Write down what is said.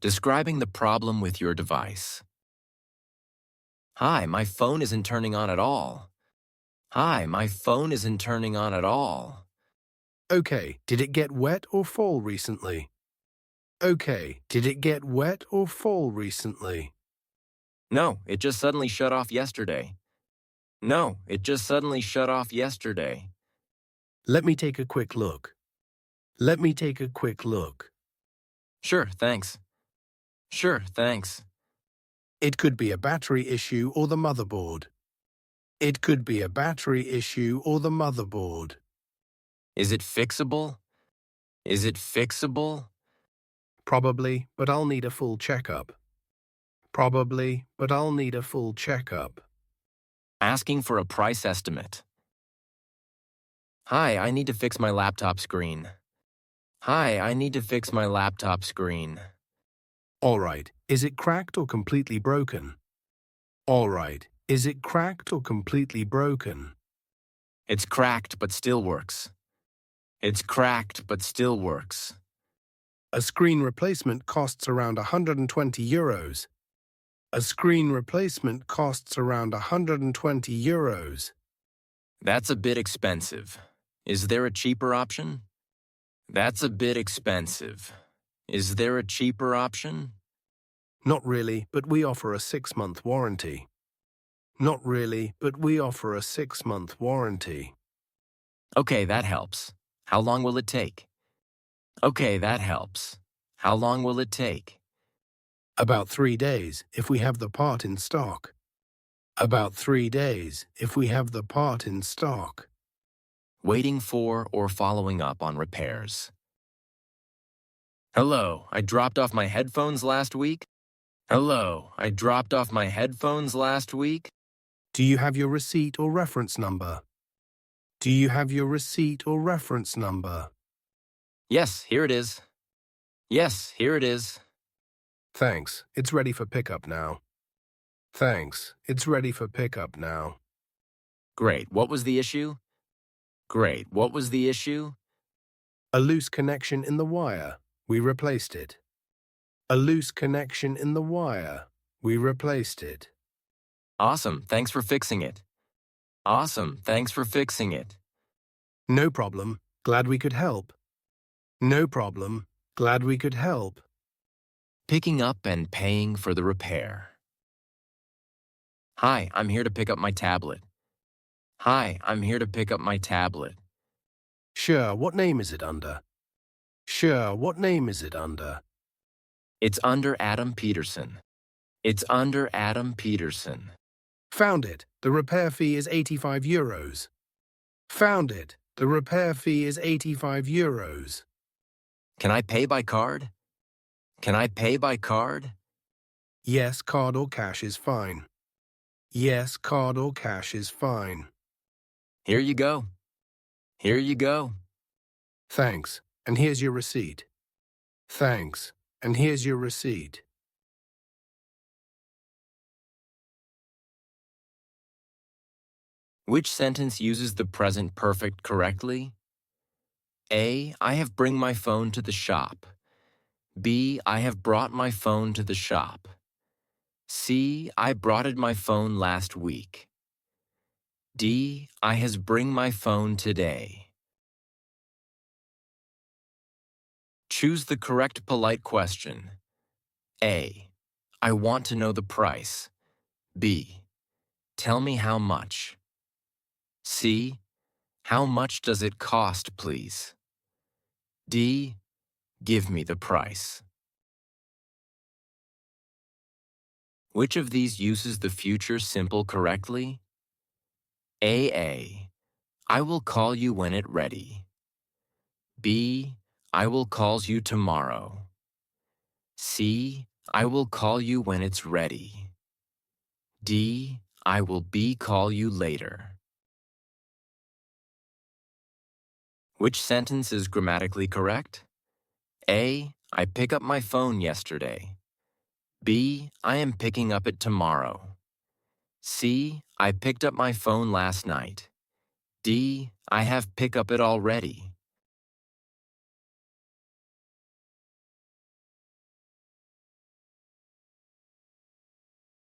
Describing the problem with your device. Hi, my phone isn't turning on at all. Hi, my phone isn't turning on at all. Okay, did it get wet or fall recently? Okay, did it get wet or fall recently? No, it just suddenly shut off yesterday. No, it just suddenly shut off yesterday. Let me take a quick look. Let me take a quick look. Sure, thanks. Sure, thanks. It could be a battery issue or the motherboard. It could be a battery issue or the motherboard. Is it fixable? Is it fixable? Probably, but I'll need a full checkup. Probably, but I'll need a full checkup. Asking for a price estimate. Hi, I need to fix my laptop screen. Hi, I need to fix my laptop screen. All right, is it cracked or completely broken? All right, is it cracked or completely broken? It's cracked but still works. It's cracked but still works. A screen replacement costs around €120. A screen replacement costs around €120. That's a bit expensive. Is there a cheaper option? That's a bit expensive. Is there a cheaper option? Not really, but we offer a 6-month warranty. Not really, but we offer a 6-month warranty. Okay, that helps. How long will it take? Okay, that helps. How long will it take? About 3 days, if we have the part in stock. About 3 days, if we have the part in stock. Waiting for or following up on repairs. Hello, I dropped off my headphones last week. Hello, I dropped off my headphones last week. Do you have your receipt or reference number? Do you have your receipt or reference number? Yes, here it is. Yes, here it is. Thanks, it's ready for pickup now. Thanks, it's ready for pickup now. Great, what was the issue? Great, what was the issue? A loose connection in the wire. We replaced it. A loose connection in the wire. We replaced it. Awesome, thanks for fixing it. Awesome, thanks for fixing it. No problem. Glad we could help. No problem. Glad we could help. Picking up and paying for the repair. Hi, I'm here to pick up my tablet. Hi, I'm here to pick up my tablet. Sure, what name is it under? Sure, what name is it under? It's under Adam Peterson. It's under Adam Peterson. Found it. The repair fee is €85. Found it. The repair fee is €85. Can I pay by card? Can I pay by card? Yes, card or cash is fine. Yes, card or cash is fine. Here you go. Here you go. Thanks, and here's your receipt. Thanks, and here's your receipt. Which sentence uses the present perfect correctly? A, I have bring my phone to the shop. B, I have brought my phone to the shop. C, I broughted my phone last week. D, I has bring my phone today. Choose the correct polite question. A, I want to know the price. B, tell me how much. C, how much does it cost, please? D, give me the price. Which of these uses the future simple correctly? A, I will call you when it ready. B, I will calls you tomorrow. C, I will call you when it's ready. D, I will be call you later. Which sentence is grammatically correct? A, I pick up my phone yesterday. B, I am picking up it tomorrow. C, I picked up my phone last night. D, I have pick up it already.